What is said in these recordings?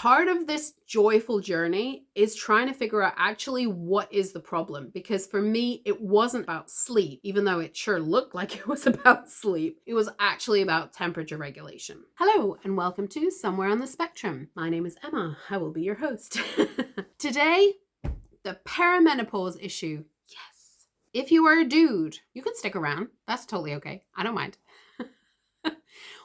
part of this joyful journey is trying to figure out actually what is the problem. Because for me, it wasn't about sleep, even though it sure looked like it was about sleep. It was actually about temperature regulation. Hello, and welcome to Somewhere on the Spectrum. My name is Emma. I will be your host. Today, the perimenopause issue. Yes. If you are a dude, you can stick around. That's totally okay. I don't mind.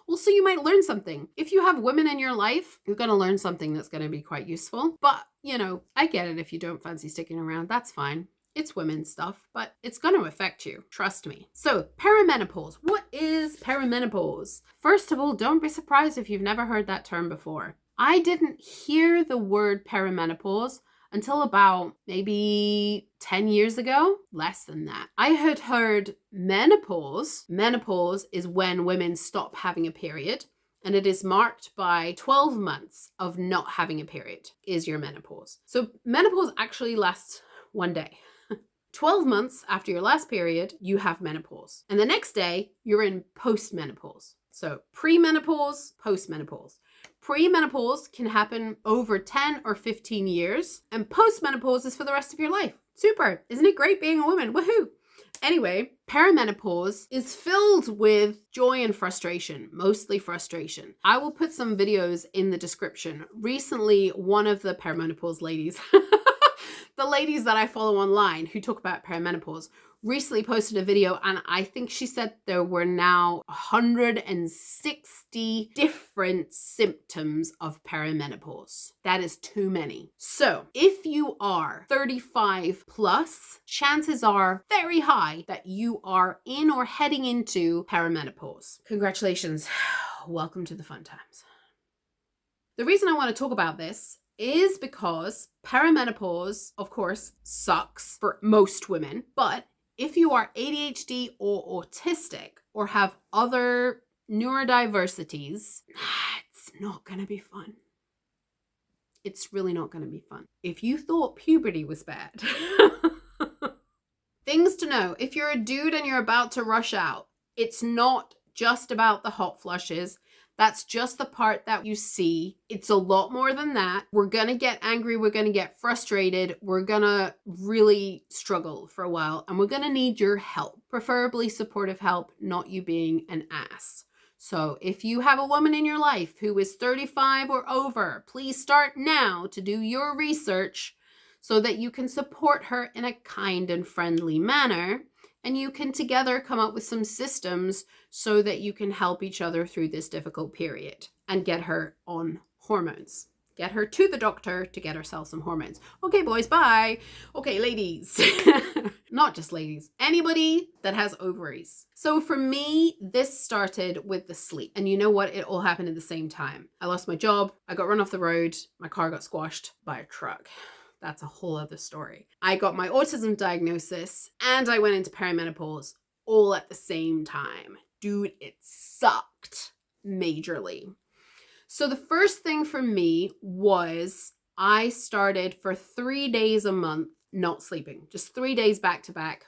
Well, so you might learn something. If you have women in your life, you're going to learn something that's going to be quite useful. But, I get it if you don't fancy sticking around. That's fine. It's women's stuff, but it's going to affect you. Trust me. So, perimenopause. What is perimenopause? First of all, don't be surprised if you've never heard that term before. I didn't hear the word perimenopause until about maybe 10 years ago, less than that. I had heard menopause. Menopause is when women stop having a period, and it is marked by 12 months of not having a period is your menopause. So menopause actually lasts one day. 12 months after your last period, you have menopause. And the next day, you're in postmenopause. So premenopause, postmenopause. Premenopause can happen over 10 or 15 years, and postmenopause is for the rest of your life. Super. Isn't it great being a woman? Woohoo. Anyway, perimenopause is filled with joy and frustration, mostly frustration. I will put some videos in the description. Recently, one of the perimenopause ladies, the ladies that I follow online who talk about perimenopause, recently posted a video, and I think she said there were now 160 different symptoms of perimenopause. That is too many. So if you are 35 plus, chances are very high that you are in or heading into perimenopause. Congratulations. Welcome to the fun times. The reason I want to talk about this is because perimenopause, of course, sucks for most women, but if you are ADHD or autistic or have other neurodiversities, it's not going to be fun. It's really not going to be fun. If you thought puberty was bad, things to know. If you're a dude and you're about to rush out, it's not just about the hot flushes. That's just the part that you see. It's a lot more than that. We're going to get angry. We're going to get frustrated. We're going to really struggle for a while. And we're going to need your help, preferably supportive help, not you being an ass. So if you have a woman in your life who is 35 or over, please start now to do your research so that you can support her in a kind and friendly manner. And you can together come up with some systems so that you can help each other through this difficult period and get her on hormones. Get her to the doctor to get herself some hormones. Okay, boys, bye. Okay, ladies. Not just ladies. Anybody that has ovaries. So for me, this started with the sleep. And you know what? It all happened at the same time. I lost my job. I got run off the road. My car got squashed by a truck. That's a whole other story. I got my autism diagnosis and I went into perimenopause all at the same time. Dude, it sucked majorly. So the first thing for me was I started for 3 days a month not sleeping. Just 3 days back to back.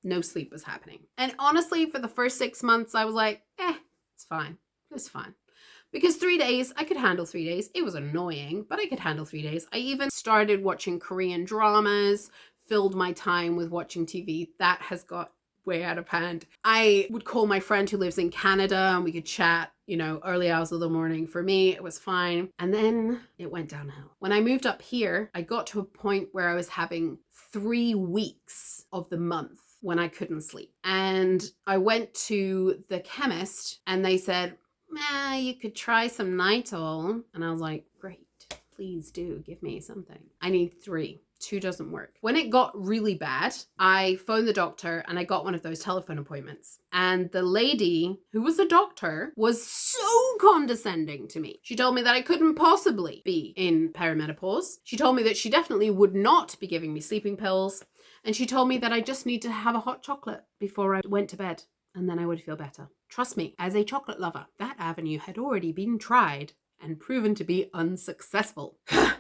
No sleep was happening. And honestly, for the first 6 months, I was like, it's fine. It's fine. Because 3 days, I could handle 3 days. It was annoying, but I could handle 3 days. I even started watching Korean dramas, filled my time with watching TV. That has got way out of hand. I would call my friend who lives in Canada and we could chat, early hours of the morning. For me, it was fine. And then it went downhill. When I moved up here, I got to a point where I was having 3 weeks of the month when I couldn't sleep. And I went to the chemist and they said, you could try some Nytol. And I was like, great, please do give me something. I need 3. 2 doesn't work. When it got really bad, I phoned the doctor and I got one of those telephone appointments. And the lady who was a doctor was so condescending to me. She told me that I couldn't possibly be in perimenopause. She told me that she definitely would not be giving me sleeping pills. And she told me that I just need to have a hot chocolate before I went to bed. And then I would feel better. Trust me, as a chocolate lover, that avenue had already been tried and proven to be unsuccessful.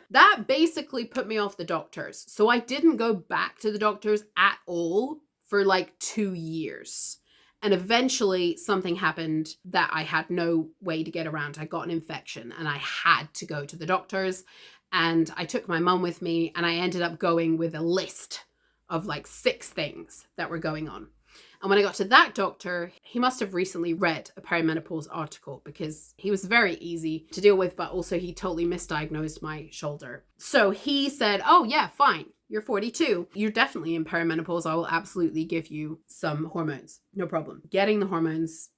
That basically put me off the doctors. So I didn't go back to the doctors at all for like 2 years. And eventually something happened that I had no way to get around. I got an infection and I had to go to the doctors, and I took my mum with me, and I ended up going with a list of like 6 things that were going on. And when I got to that doctor, he must have recently read a perimenopause article, because he was very easy to deal with, but also he totally misdiagnosed my shoulder. So he said, oh yeah, fine. You're 42. You're definitely in perimenopause. I will absolutely give you some hormones. No problem. Getting the hormones,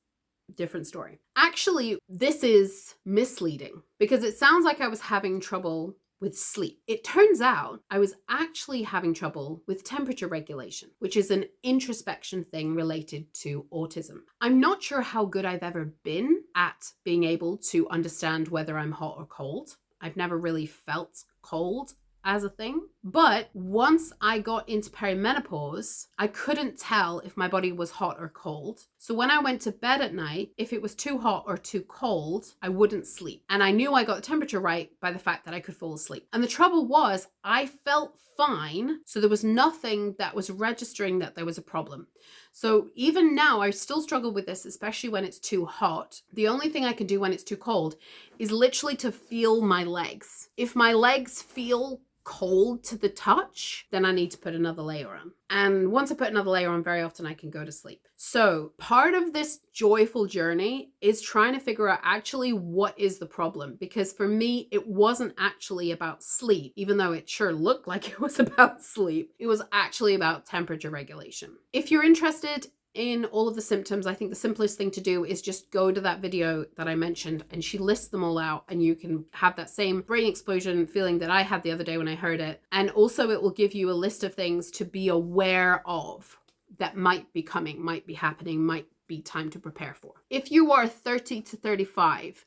different story. Actually, this is misleading, because it sounds like I was having trouble with sleep. It turns out I was actually having trouble with temperature regulation, which is an introspection thing related to autism. I'm not sure how good I've ever been at being able to understand whether I'm hot or cold. I've never really felt cold as a thing. But once I got into perimenopause, I couldn't tell if my body was hot or cold. So when I went to bed at night, if it was too hot or too cold, I wouldn't sleep. And I knew I got the temperature right by the fact that I could fall asleep. And the trouble was, I felt fine. So there was nothing that was registering that there was a problem. So even now, I still struggle with this, especially when it's too hot. The only thing I can do when it's too cold is literally to feel my legs. If my legs feel cold to the touch, then I need to put another layer on. And once I put another layer on, very often I can go to sleep. So part of this joyful journey is trying to figure out actually what is the problem. Because for me, it wasn't actually about sleep, even though it sure looked like it was about sleep. It was actually about temperature regulation. If you're interested in all of the symptoms, I think the simplest thing to do is just go to that video that I mentioned, and she lists them all out, and you can have that same brain explosion feeling that I had the other day when I heard it. And also it will give you a list of things to be aware of that might be coming, might be happening, might be time to prepare for. If you are 30 to 35,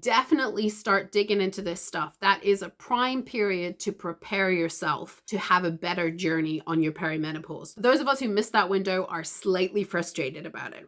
definitely start digging into this stuff. That is a prime period to prepare yourself to have a better journey on your perimenopause. Those of us who missed that window are slightly frustrated about it.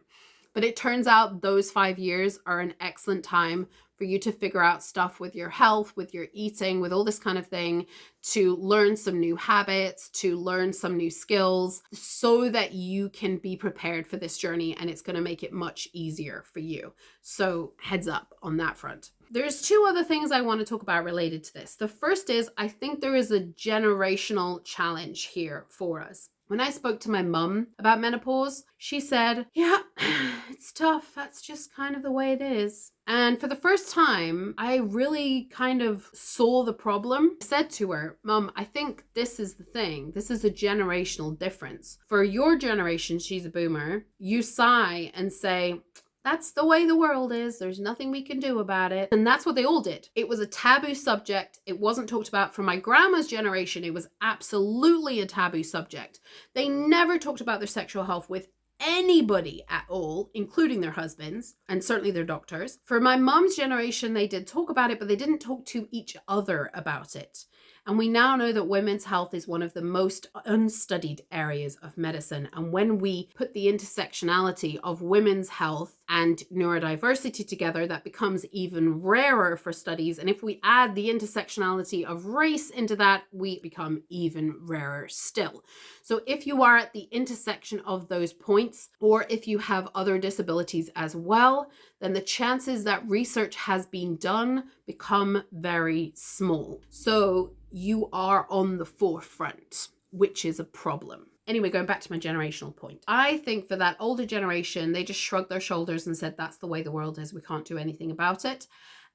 But it turns out those 5 years are an excellent time for you to figure out stuff with your health, with your eating, with all this kind of thing, to learn some new habits, to learn some new skills, so that you can be prepared for this journey, and it's going to make it much easier for you. So heads up on that front. There's 2 other things I want to talk about related to this. The first is, I think there is a generational challenge here for us. When I spoke to my mum about menopause, she said, yeah, it's tough. That's just kind of the way it is. And for the first time, I really kind of saw the problem. I said to her, Mum, I think this is the thing. This is a generational difference. For your generation, she's a boomer, you sigh and say, that's the way the world is. There's nothing we can do about it. And that's what they all did. It was a taboo subject. It wasn't talked about. For my grandma's generation, it was absolutely a taboo subject. They never talked about their sexual health with anybody at all, including their husbands and certainly their doctors. For my mom's generation, they did talk about it, but they didn't talk to each other about it. And we now know that women's health is one of the most unstudied areas of medicine. And when we put the intersectionality of women's health and neurodiversity together, that becomes even rarer for studies. And if we add the intersectionality of race into that, we become even rarer still. So if you are at the intersection of those points, or if you have other disabilities as well, then the chances that research has been done become very small. So you are on the forefront, which is a problem. Anyway, going back to my generational point, I think for that older generation, they just shrugged their shoulders and said, that's the way the world is. We can't do anything about it.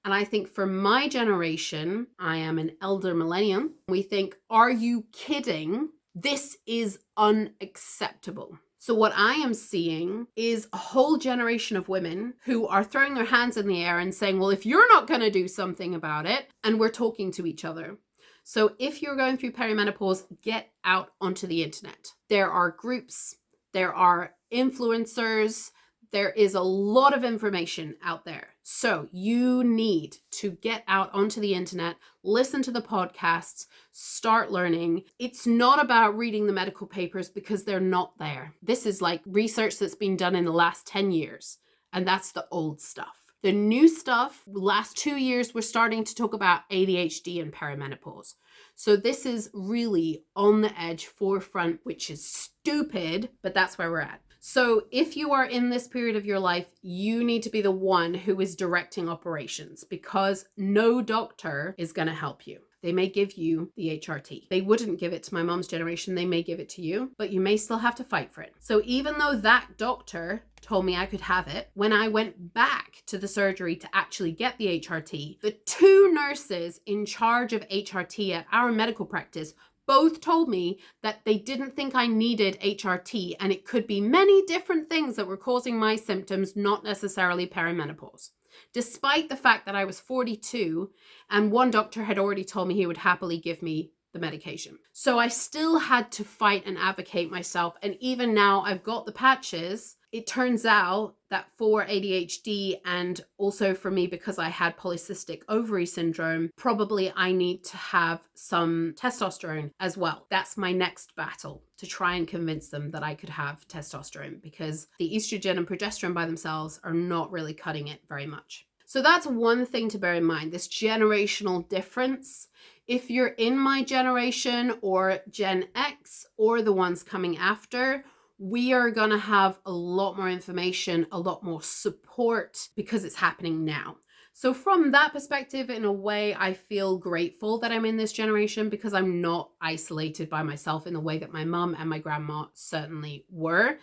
And I think for my generation, I am an elder millennial. We think, are you kidding? This is unacceptable. So what I am seeing is a whole generation of women who are throwing their hands in the air and saying, well, if you're not going to do something about it, and we're talking to each other. So if you're going through perimenopause, get out onto the internet. There are groups, there are influencers, there is a lot of information out there. So you need to get out onto the internet, listen to the podcasts, start learning. It's not about reading the medical papers because they're not there. This is like research that's been done in the last 10 years, and that's the old stuff. The new stuff, last 2 years, we're starting to talk about ADHD and perimenopause. So this is really on the edge, forefront, which is stupid, but that's where we're at. So if you are in this period of your life, you need to be the one who is directing operations, because no doctor is going to help you. They may give you the HRT. They wouldn't give it to my mom's generation. They may give it to you, but you may still have to fight for it. So even though that doctor told me I could have it, when I went back to the surgery to actually get the HRT, the 2 nurses in charge of HRT at our medical practice both told me that they didn't think I needed HRT, and it could be many different things that were causing my symptoms, not necessarily perimenopause. Despite the fact that I was 42 and one doctor had already told me he would happily give me the medication. So I still had to fight and advocate myself. And even now I've got the patches. It turns out that for ADHD, and also for me because I had polycystic ovary syndrome, probably I need to have some testosterone as well. That's my next battle, to try and convince them that I could have testosterone, because the estrogen and progesterone by themselves are not really cutting it very much. So that's one thing to bear in mind, this generational difference. If you're in my generation or Gen X or the ones coming after, we are going to have a lot more information, a lot more support, because it's happening now. So from that perspective, in a way, I feel grateful that I'm in this generation, because I'm not isolated by myself in the way that my mum and my grandma certainly were.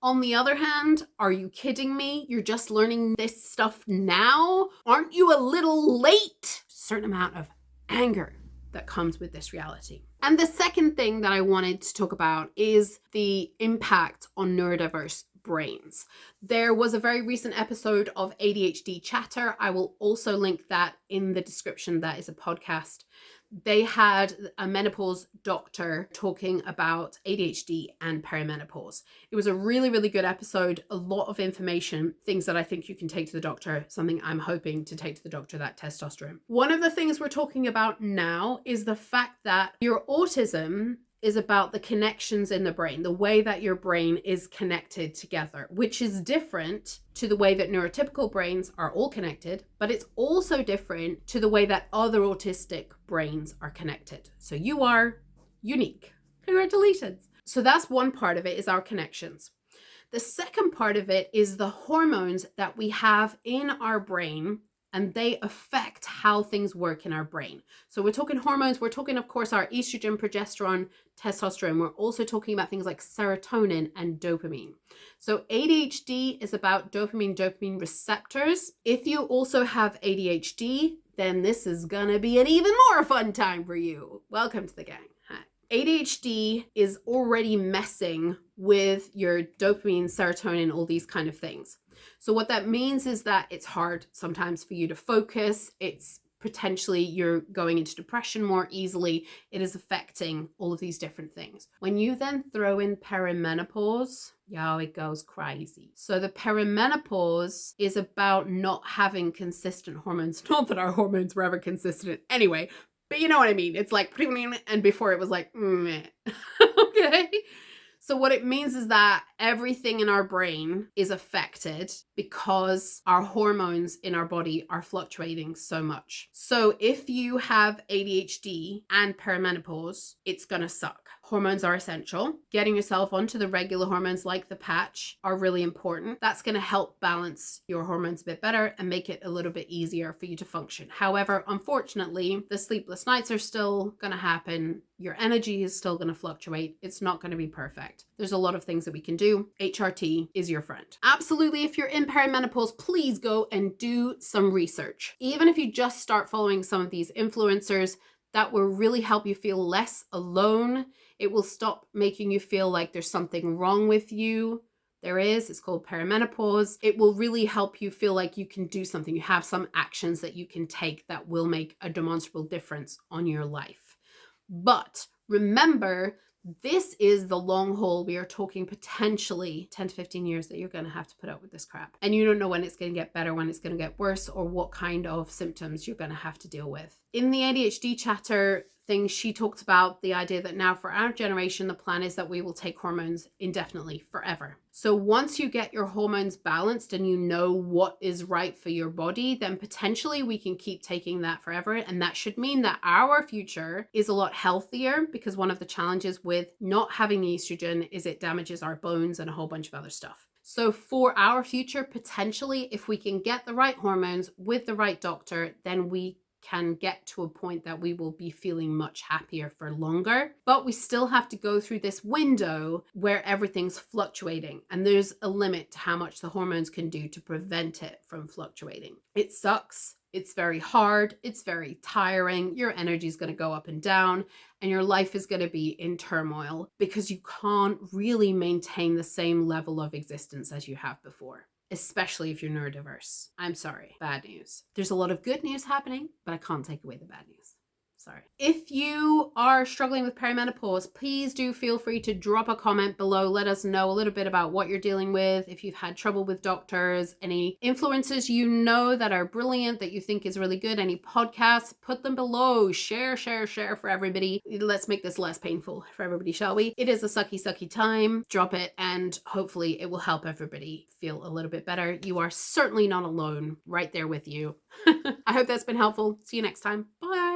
On the other hand, are you kidding me? You're just learning this stuff now? Aren't you a little late? Certain amount of anger that comes with this reality. And the second thing that I wanted to talk about is the impact on neurodiverse brains. There was a very recent episode of ADHD Chatter. I will also link that in the description. That is a podcast. They had a menopause doctor talking about ADHD and perimenopause. It was a really, really good episode. A lot of information, things that I think you can take to the doctor, something I'm hoping to take to the doctor, that testosterone. One of the things we're talking about now is the fact that your autism is about the connections in the brain, the way that your brain is connected together, which is different to the way that neurotypical brains are all connected, but it's also different to the way that other autistic brains are connected. So you are unique. Congratulations. So that's one part of it, is our connections. The second part of it is the hormones that we have in our brain, and they affect how things work in our brain. So we're talking hormones. We're talking, of course, our estrogen, progesterone, testosterone. We're also talking about things like serotonin and dopamine. So ADHD is about dopamine receptors. If you also have ADHD, then this is gonna be an even more fun time for you. Welcome to the gang. Hi. ADHD is already messing with your dopamine, serotonin, all these kind of things. So what that means is that it's hard sometimes for you to focus. It's potentially you're going into depression more easily. It is affecting all of these different things. When you then throw in perimenopause, it goes crazy. So the perimenopause is about not having consistent hormones. Not that our hormones were ever consistent anyway, but you know what I mean. It's like, and before it was like, okay. So what it means is that everything in our brain is affected because our hormones in our body are fluctuating so much. So if you have ADHD and perimenopause, it's gonna suck. Hormones are essential. Getting yourself onto the regular hormones like the patch are really important. That's gonna help balance your hormones a bit better and make it a little bit easier for you to function. However, unfortunately, the sleepless nights are still gonna happen. Your energy is still gonna fluctuate. It's not gonna be perfect. There's a lot of things that we can do. HRT is your friend. Absolutely, if you're in perimenopause, please go and do some research. Even if you just start following some of these influencers, that will really help you feel less alone. It will stop making you feel like there's something wrong with you. It's called perimenopause. It will really help you feel like you can do something. You have some actions that you can take that will make a demonstrable difference on your life. But remember, this is the long haul. We are talking potentially 10 to 15 years that you're going to have to put up with this crap. And you don't know when it's going to get better, when it's going to get worse, or what kind of symptoms you're going to have to deal with. In the ADHD chatter, things. She talked about the idea that now for our generation, the plan is that we will take hormones indefinitely, forever. So once you get your hormones balanced and you know what is right for your body, then potentially we can keep taking that forever. And that should mean that our future is a lot healthier, because one of the challenges with not having estrogen is it damages our bones and a whole bunch of other stuff. So for our future, potentially, if we can get the right hormones with the right doctor, then we can get to a point that we will be feeling much happier for longer. But we still have to go through this window where everything's fluctuating, and there's a limit to how much the hormones can do to prevent it from fluctuating. It sucks. It's very hard. It's very tiring. Your energy is going to go up and down, and your life is going to be in turmoil because you can't really maintain the same level of existence as you have before, especially if you're neurodiverse. I'm sorry, bad news. There's a lot of good news happening, but I can't take away the bad news. Sorry. If you are struggling with perimenopause, please do feel free to drop a comment below. Let us know a little bit about what you're dealing with. If you've had trouble with doctors, any influencers you know that are brilliant that you think is really good, any podcasts, put them below. Share for everybody. Let's make this less painful for everybody, shall we? It is a sucky time. Drop it, and hopefully it will help everybody feel a little bit better. You are certainly not alone. Right there with you. I hope that's been helpful. See you next time. Bye.